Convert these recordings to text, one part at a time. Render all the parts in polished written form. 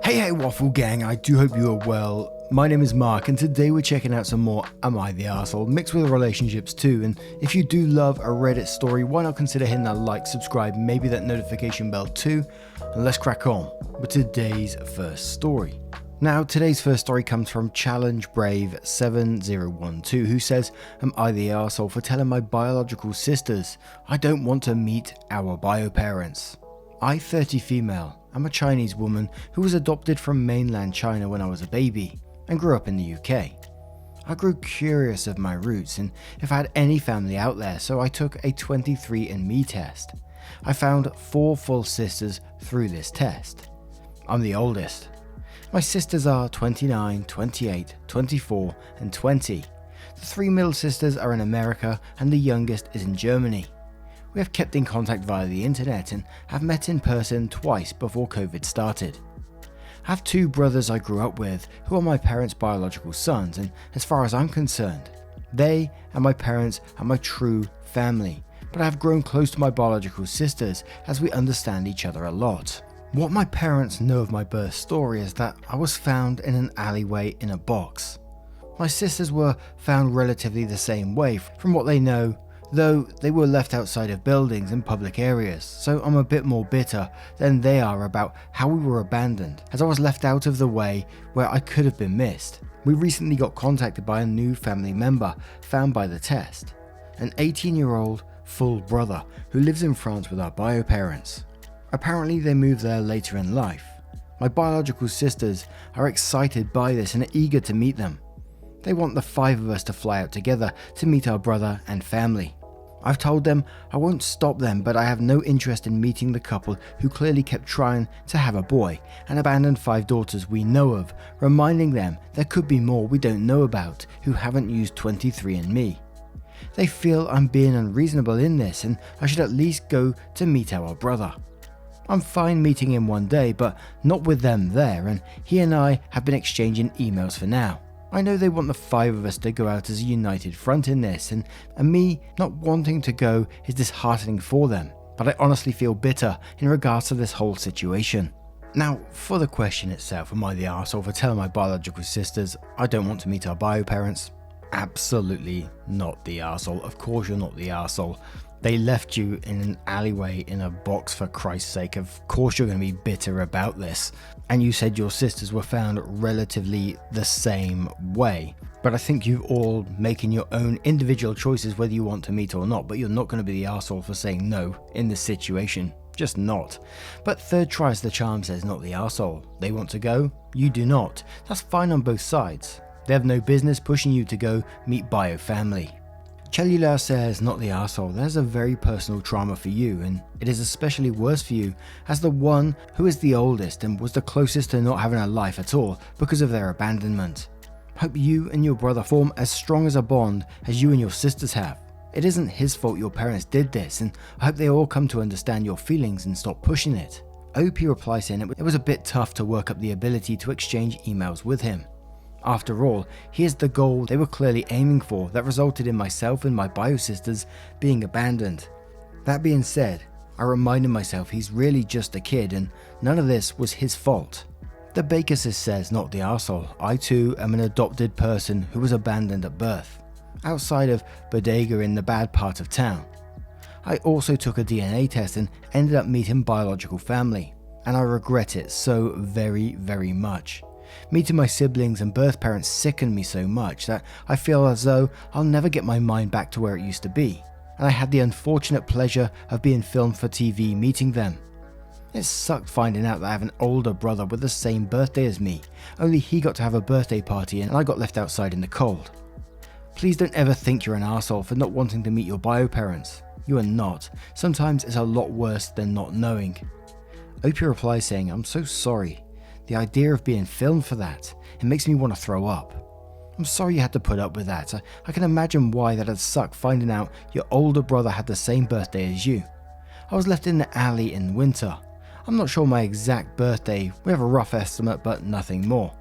Hey Waffle Gang, I do hope you are well. My name is Mark and today we're checking out some more Am I the Arsehole mixed with relationships too, and if you do love a Reddit story, why not consider hitting that like, subscribe, maybe that notification bell too, and let's crack on with today's first story. Now today's first story comes from Challenge Brave 7012 who says, am I the arsehole for telling my biological sisters I don't want to meet our bio parents? I, 30 female, am a Chinese woman who was adopted from mainland China when I was a baby and grew up in the UK. I grew curious of my roots and if I had any family out there, so I took a 23andMe test. I found 4 full sisters through this test. I'm the oldest. My sisters are 29, 28, 24 and 20. The 3 middle sisters are in America and the youngest is in Germany. We have kept in contact via the internet and have met in person twice before COVID started. I have 2 brothers I grew up with who are my parents' biological sons, and as far as I'm concerned, they and my parents are my true family, but I have grown close to my biological sisters as we understand each other a lot. What my parents know of my birth story is that I was found in an alleyway in a box. My sisters were found relatively the same way from what they know, though they were left outside of buildings and public areas, so I'm a bit more bitter than they are about how we were abandoned, as I was left out of the way where I could have been missed. We recently got contacted by a new family member found by the test, an 18-year-old full brother who lives in France with our bio parents. Apparently they moved there later in life. My biological sisters are excited by this and are eager to meet them. They want the 5 of us to fly out together to meet our brother and family. I've told them I won't stop them, but I have no interest in meeting the couple who clearly kept trying to have a boy and abandoned 5 daughters we know of, reminding them there could be more we don't know about who haven't used 23andMe. They feel I'm being unreasonable in this and I should at least go to meet our brother. I'm fine meeting him one day, but not with them there, and he and I have been exchanging emails for now. I know they want the 5 of us to go out as a united front in this, and me not wanting to go is disheartening for them, but I honestly feel bitter in regards to this whole situation. Now, for the question itself, am I the arsehole for telling my biological sisters I don't want to meet our bio parents? Absolutely not the arsehole. Of course you're not the arsehole. They left you in an alleyway in a box, for Christ's sake. Of course you're going to be bitter about this. And you said your sisters were found relatively the same way. But I think you're all making your own individual choices whether you want to meet or not, but you're not going to be the arsehole for saying no in this situation. Just not. But third tries the charm says not the arsehole. They want to go, you do not. That's fine on both sides. They have no business pushing you to go meet bio family. Cellular says, not the arsehole, there's a very personal trauma for you, and it is especially worse for you as the one who is the oldest and was the closest to not having a life at all because of their abandonment. Hope you and your brother form as strong as a bond as you and your sisters have. It isn't his fault your parents did this, and I hope they all come to understand your feelings and stop pushing it. OP replies saying it was a bit tough to work up the ability to exchange emails with him. After all, here's the goal they were clearly aiming for that resulted in myself and my bio sisters being abandoned. That being said, I reminded myself he's really just a kid and none of this was his fault. The Baker says, not the arsehole, I too am an adopted person who was abandoned at birth, outside of Bodega in the bad part of town. I also took a DNA test and ended up meeting biological family, and I regret it so very, very much. Meeting my siblings and birth parents sickened me so much that I feel as though I'll never get my mind back to where it used to be, and I had the unfortunate pleasure of being filmed for TV meeting them. It sucked finding out that I have an older brother with the same birthday as me, only he got to have a birthday party and I got left outside in the cold. Please don't ever think you're an arsehole for not wanting to meet your bio parents. You are not. Sometimes it's a lot worse than not knowing. OP replies saying, I'm so sorry. The idea of being filmed for that, it makes me want to throw up. I'm sorry you had to put up with that. I can imagine why that had sucked finding out your older brother had the same birthday as you. I was left in the alley in winter. I'm not sure my exact birthday, we have a rough estimate but nothing more.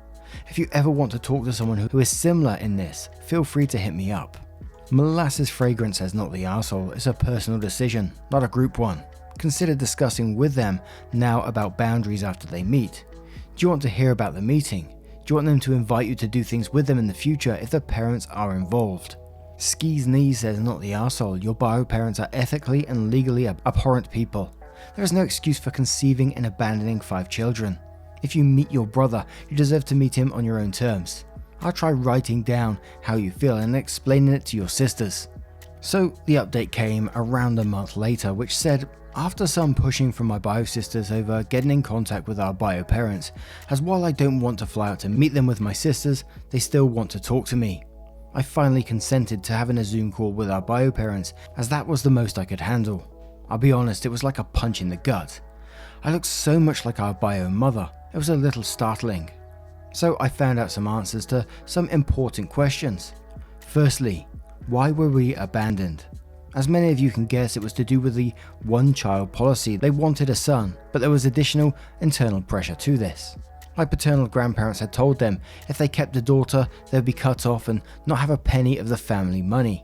If you ever want to talk to someone who is similar in this, feel free to hit me up. Molasses Fragrance says not the arsehole, it's a personal decision, not a group one. Consider discussing with them now about boundaries after they meet. Do you want to hear about the meeting? Do you want them to invite you to do things with them in the future if the parents are involved? Skis Knee says, not the arsehole. Your bio parents are ethically and legally abhorrent people. There is no excuse for conceiving and abandoning 5 children. If you meet your brother, you deserve to meet him on your own terms. I'll try writing down how you feel and explaining it to your sisters. So the update came around a month later, which said, after some pushing from my bio sisters over getting in contact with our bio parents, as while I don't want to fly out to meet them with my sisters, they still want to talk to me. I finally consented to having a Zoom call with our bio parents, as that was the most I could handle. I'll be honest, it was like a punch in the gut. I looked so much like our bio mother, it was a little startling. So I found out some answers to some important questions. Firstly, why were we abandoned? As many of you can guess, it was to do with the one-child policy. They wanted a son, but there was additional internal pressure to this. My paternal grandparents had told them if they kept a daughter, they would be cut off and not have a penny of the family money.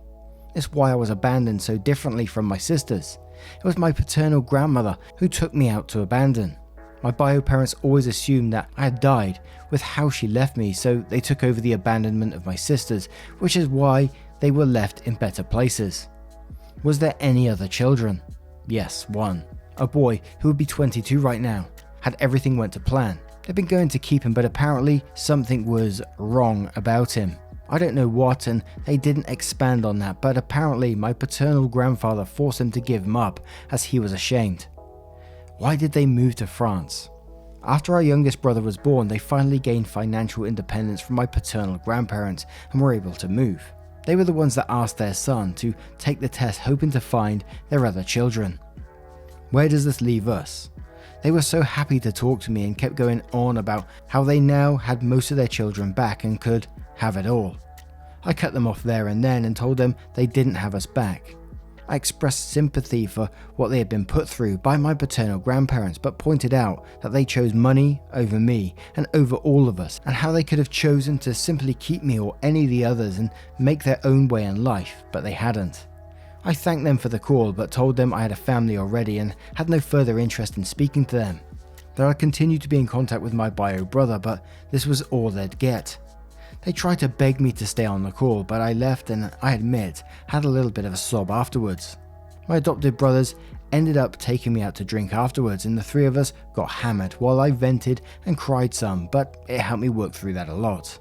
It's why I was abandoned so differently from my sisters. It was my paternal grandmother who took me out to abandon. My bio parents always assumed that I had died with how she left me, so they took over the abandonment of my sisters, which is why they were left in better places. Was there any other children? Yes, one. A boy who would be 22 right now. Had everything went to plan. They'd been going to keep him, but apparently something was wrong about him. I don't know what, and they didn't expand on that, but apparently my paternal grandfather forced him to give him up as he was ashamed. Why did they move to France? After our youngest brother was born, they finally gained financial independence from my paternal grandparents and were able to move. They were the ones that asked their son to take the test, hoping to find their other children. Where does this leave us? They were so happy to talk to me and kept going on about how they now had most of their children back and could have it all. I cut them off there and then and told them they didn't have us back. I expressed sympathy for what they had been put through by my paternal grandparents, but pointed out that they chose money over me and over all of us, and how they could have chosen to simply keep me or any of the others and make their own way in life, but they hadn't. I thanked them for the call, but told them I had a family already and had no further interest in speaking to them. That I continued to be in contact with my bio brother, but this was all they'd get. They tried to beg me to stay on the call, but I left and I admit, had a little bit of a sob afterwards. My adopted brothers ended up taking me out to drink afterwards, and the 3 of us got hammered while I vented and cried some, but it helped me work through that a lot.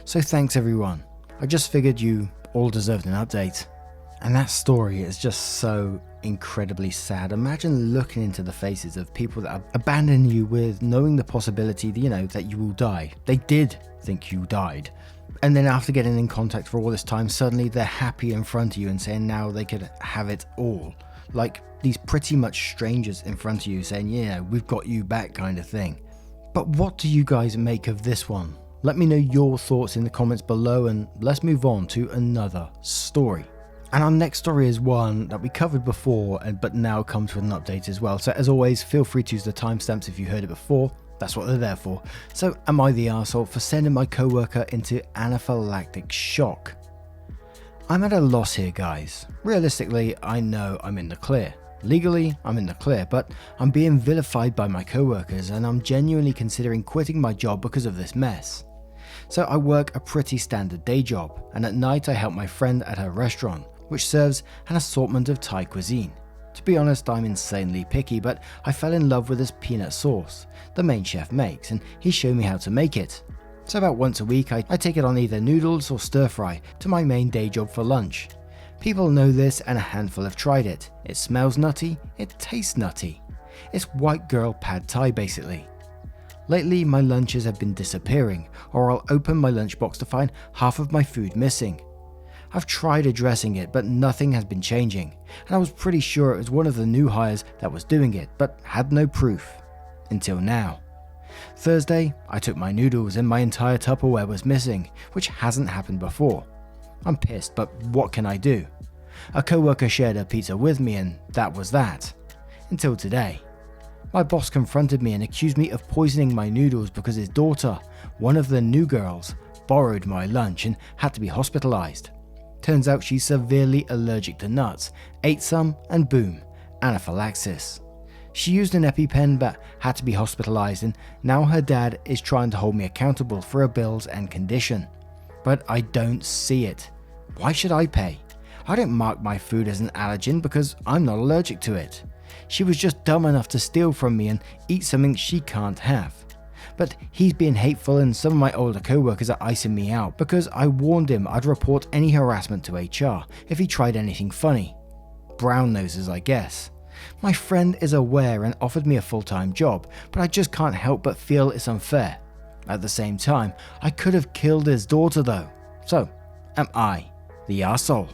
So thanks everyone. I just figured you all deserved an update. And that story is just so incredibly sad. Imagine looking into the faces of people that abandon you with knowing the possibility that, that you will die. They did think you died. And then after getting in contact for all this time, suddenly they're happy in front of you and saying now they could have it all. Like these pretty much strangers in front of you saying, yeah, we've got you back kind of thing. But what do you guys make of this one? Let me know your thoughts in the comments below, and let's move on to another story. And our next story is one that we covered before, but now comes with an update as well. So as always, feel free to use the timestamps if you heard it before. That's what they're there for. So am I the arsehole for sending my coworker into anaphylactic shock? I'm at a loss here, guys. Realistically, I know I'm in the clear. Legally, I'm in the clear, but I'm being vilified by my coworkers and I'm genuinely considering quitting my job because of this mess. So I work a pretty standard day job, and at night I help my friend at her restaurant, which serves an assortment of Thai cuisine. To be honest, I'm insanely picky, but I fell in love with this peanut sauce the main chef makes, and he showed me how to make it. So about once a week I take it on either noodles or stir fry to my main day job for lunch. People know this and a handful have tried it. It smells nutty, it tastes nutty. It's white girl pad thai basically. Lately my lunches have been disappearing, or I'll open my lunchbox to find half of my food missing. I've tried addressing it, but nothing has been changing, and I was pretty sure it was one of the new hires that was doing it, but had no proof. Until now. Thursday, I took my noodles and my entire Tupperware was missing, which hasn't happened before. I'm pissed, but what can I do? A coworker shared her pizza with me and that was that. Until today. My boss confronted me and accused me of poisoning my noodles because his daughter, one of the new girls, borrowed my lunch and had to be hospitalized. Turns out she's severely allergic to nuts, ate some and boom, anaphylaxis. She used an EpiPen but had to be hospitalized, and now her dad is trying to hold me accountable for her bills and condition. But I don't see it. Why should I pay? I don't mark my food as an allergen because I'm not allergic to it. She was just dumb enough to steal from me and eat something she can't have. But he's being hateful, and some of my older co-workers are icing me out because I warned him I'd report any harassment to HR if he tried anything funny. Brown noses, I guess. My friend is aware and offered me a full-time job, but I just can't help but feel it's unfair. At the same time, I could have killed his daughter though. So, am I the arsehole?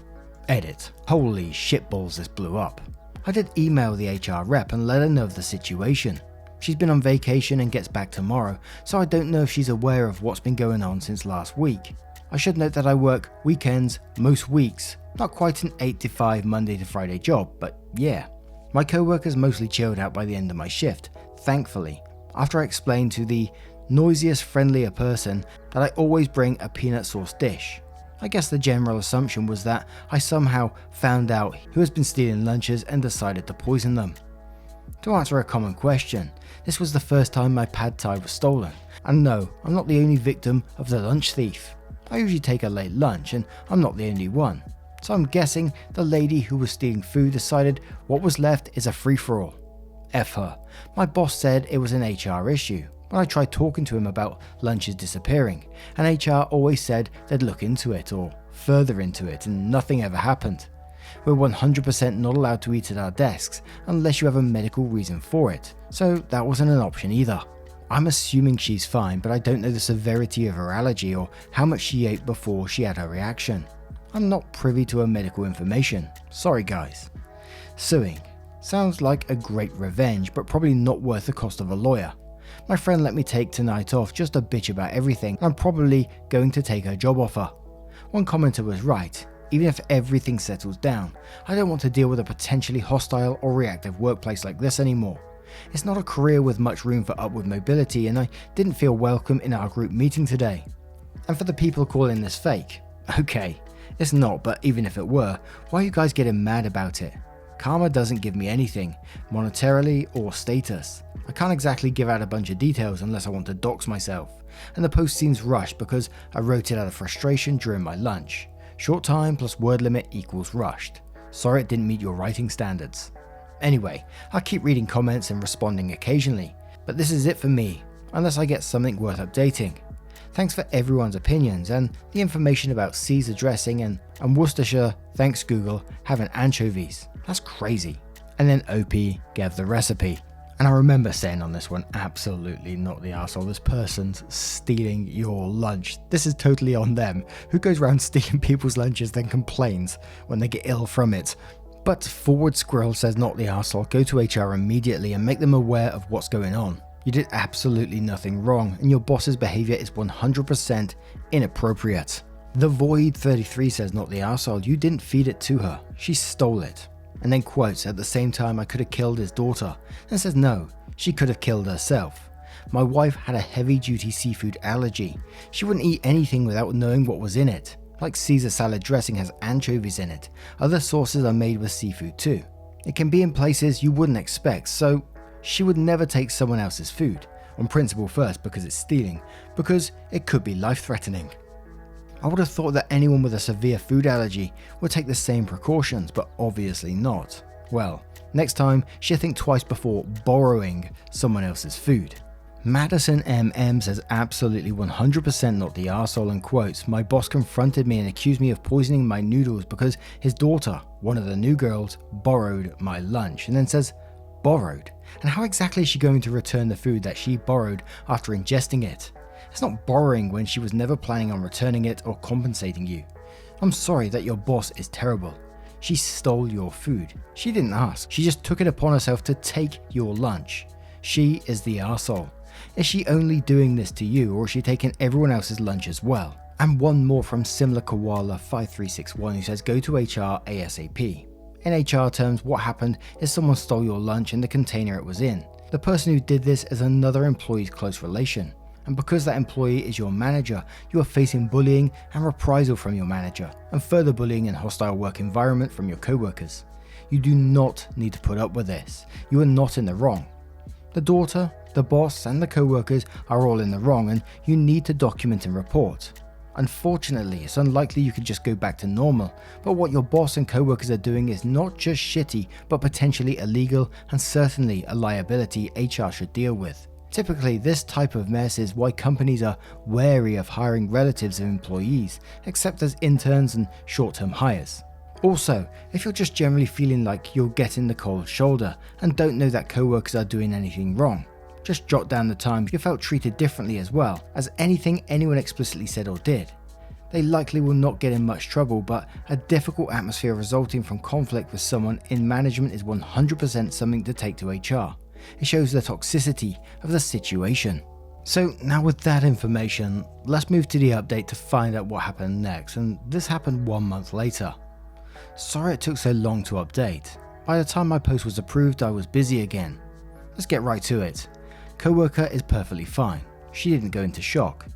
Edit. Holy shitballs, this blew up. I did email the HR rep and let her know of the situation. She's been on vacation and gets back tomorrow, so I don't know if she's aware of what's been going on since last week. I should note that I work weekends most weeks, not quite an 8 to 5 Monday to Friday job, but yeah. My co-workers mostly chilled out by the end of my shift, thankfully, after I explained to the noisiest, friendlier person that I always bring a peanut sauce dish. I guess the general assumption was that I somehow found out who has been stealing lunches and decided to poison them. To answer a common question, this was the first time my pad thai was stolen, and no, I'm not the only victim of the lunch thief. I usually take a late lunch, and I'm not the only one. So I'm guessing the lady who was stealing food decided what was left is a free-for-all. F her. My boss said it was an HR issue, but I tried talking to him about lunches disappearing, and HR always said they'd look into it or further into it, and nothing ever happened. We're 100% not allowed to eat at our desks unless you have a medical reason for it, so that wasn't an option either. I'm assuming she's fine, but I don't know the severity of her allergy or how much she ate before she had her reaction. I'm not privy to her medical information. Sorry guys. Suing. Sounds like a great revenge, but probably not worth the cost of a lawyer. My friend let me take tonight off just to bitch about everything, and I'm probably going to take her job offer. One commenter was right. Even if everything settles down, I don't want to deal with a potentially hostile or reactive workplace like this anymore. It's not a career with much room for upward mobility, and I didn't feel welcome in our group meeting today. And for the people calling this fake, okay, it's not, but even if it were, why are you guys getting mad about it? Karma doesn't give me anything, monetarily or status. I can't exactly give out a bunch of details unless I want to dox myself, and the post seems rushed because I wrote it out of frustration during my lunch. Short time plus word limit equals rushed. Sorry it didn't meet your writing standards. Anyway, I'll keep reading comments and responding occasionally, but this is it for me, unless I get something worth updating. Thanks for everyone's opinions and the information about Caesar dressing and Worcestershire, thanks Google, having anchovies. That's crazy. And then OP gave the recipe. And I remember saying on this one, absolutely not the arsehole. This person's stealing your lunch. This is totally on them. Who goes around stealing people's lunches then complains when they get ill from it? But Forward Squirrel says not the arsehole. Go to HR immediately and make them aware of what's going on. You did absolutely nothing wrong, and your boss's behavior is 100% inappropriate. The Void 33 says not the arsehole. You didn't feed it to her. She stole it. And then quotes, at the same time I could have killed his daughter, and says no, she could have killed herself. My wife had a heavy duty seafood allergy. She wouldn't eat anything without knowing what was in it. Like Caesar salad dressing has anchovies in it. Other sauces are made with seafood too. It can be in places you wouldn't expect, so she would never take someone else's food. On principle first, because it's stealing, because it could be life-threatening. I would have thought that anyone with a severe food allergy would take the same precautions, but obviously not. Well, next time, she'll think twice before borrowing someone else's food. Madison MM says absolutely 100% not the arsehole, and quotes, my boss confronted me and accused me of poisoning my noodles because his daughter, one of the new girls, borrowed my lunch, and then says, borrowed? And how exactly is she going to return the food that she borrowed after ingesting it? It's not borrowing when she was never planning on returning it or compensating you. I'm sorry that your boss is terrible. She stole your food. She didn't ask. She just took it upon herself to take your lunch. She is the arsehole. Is she only doing this to you, or is she taking everyone else's lunch as well? And one more from Similar Koala 5361 who says go to HR ASAP. In HR terms, what happened is someone stole your lunch and the container it was in. The person who did this is another employee's close relation. And because that employee is your manager, you are facing bullying and reprisal from your manager, and further bullying and hostile work environment from your co-workers. You do not need to put up with this. You are not in the wrong. The daughter, the boss, and the co-workers are all in the wrong, and you need to document and report. Unfortunately, it's unlikely you could just go back to normal, but what your boss and co-workers are doing is not just shitty, but potentially illegal and certainly a liability HR should deal with. Typically, this type of mess is why companies are wary of hiring relatives of employees, except as interns and short-term hires. Also, if you're just generally feeling like you're getting the cold shoulder and don't know that co-workers are doing anything wrong, just jot down the times you felt treated differently as well as anything anyone explicitly said or did. They likely will not get in much trouble, but a difficult atmosphere resulting from conflict with someone in management is 100% something to take to HR. It shows the toxicity of the situation. So now with that information, let's move to the update to find out what happened next, and this happened 1 month later. Sorry it took so long to update. By the time my post was approved, I was busy again. Let's get right to it. Co-worker is perfectly fine. She didn't go into shock.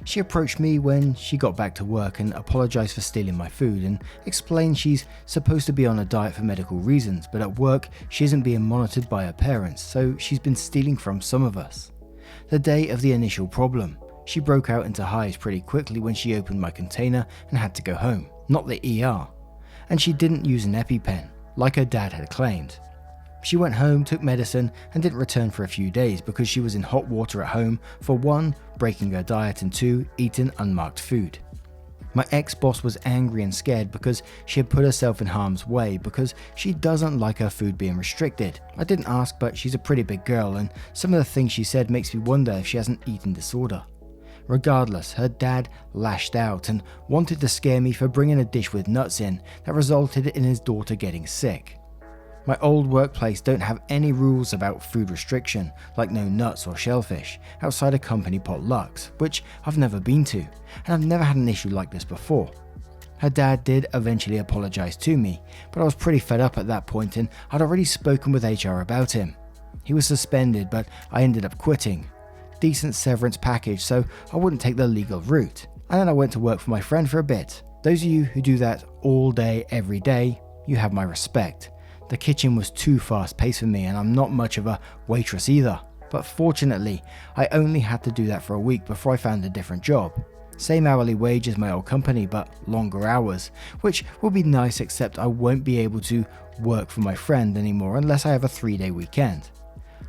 She approached me when she got back to work and apologized for stealing my food and explained she's supposed to be on a diet for medical reasons, but at work she isn't being monitored by her parents, so she's been stealing from some of us. The day of the initial problem, she broke out into hives pretty quickly when she opened my container and had to go home, not the ER. And she didn't use an EpiPen, like her dad had claimed. She went home, took medicine, and didn't return for a few days because she was in hot water at home for 1, breaking her diet, and 2, eating unmarked food. My ex-boss was angry and scared because she had put herself in harm's way because she doesn't like her food being restricted. I didn't ask, but she's a pretty big girl, and some of the things she said makes me wonder if she has an eating disorder. Regardless, her dad lashed out and wanted to scare me for bringing a dish with nuts in that resulted in his daughter getting sick. My old workplace don't have any rules about food restriction, like no nuts or shellfish, outside of company potlucks, which I've never been to, and I've never had an issue like this before. Her dad did eventually apologize to me, but I was pretty fed up at that point and I'd already spoken with HR about him. He was suspended, but I ended up quitting. Decent severance package, so I wouldn't take the legal route, and then I went to work for my friend for a bit. Those of you who do that all day, every day, you have my respect. The kitchen was too fast paced for me and I'm not much of a waitress either, but fortunately I only had to do that for a week before I found a different job. Same hourly wage as my old company, but longer hours, which will be nice, except I won't be able to work for my friend anymore unless I have a 3-day weekend.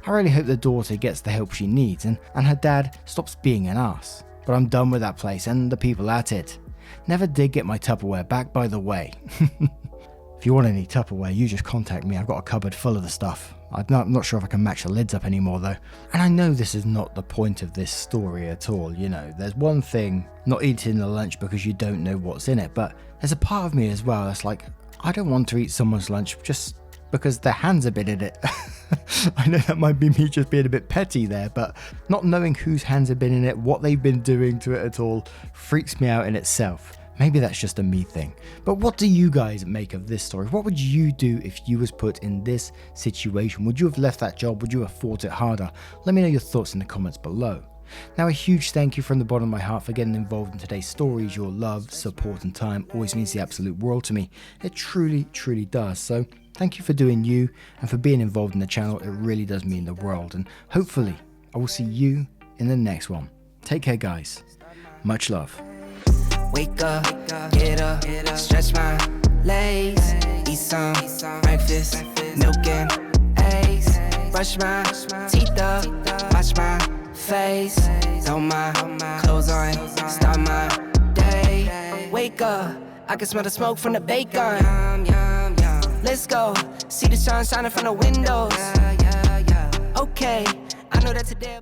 I really hope the daughter gets the help she needs and her dad stops being an ass, but I'm done with that place and the people at it. Never did get my Tupperware back, by the way. If you want any Tupperware, you just contact me. I've got a cupboard full of the stuff. I'm not sure if I can match the lids up anymore though. And I know this is not the point of this story at all, you know. There's one thing not eating the lunch because you don't know what's in it, but there's a part of me as well that's like, I don't want to eat someone's lunch just because their hands have been in it. I know that might be me just being a bit petty there, but not knowing whose hands have been in it, what they've been doing to it at all, freaks me out in itself. Maybe that's just a me thing. But what do you guys make of this story? What would you do if you was put in this situation? Would you have left that job? Would you have fought it harder? Let me know your thoughts in the comments below. Now, a huge thank you from the bottom of my heart for getting involved in today's stories. Your love, support and time always means the absolute world to me. It truly, truly does. So thank you for doing you and for being involved in the channel. It really does mean the world. And hopefully I will see you in the next one. Take care, guys. Much love. Wake up, get up, stretch my legs, eat some breakfast, milk and eggs, brush my teeth up, wash my face, throw my clothes on, start my day. Wake up, I can smell the smoke from the bacon. Let's go, see the sun shining from the windows. Okay, I know that today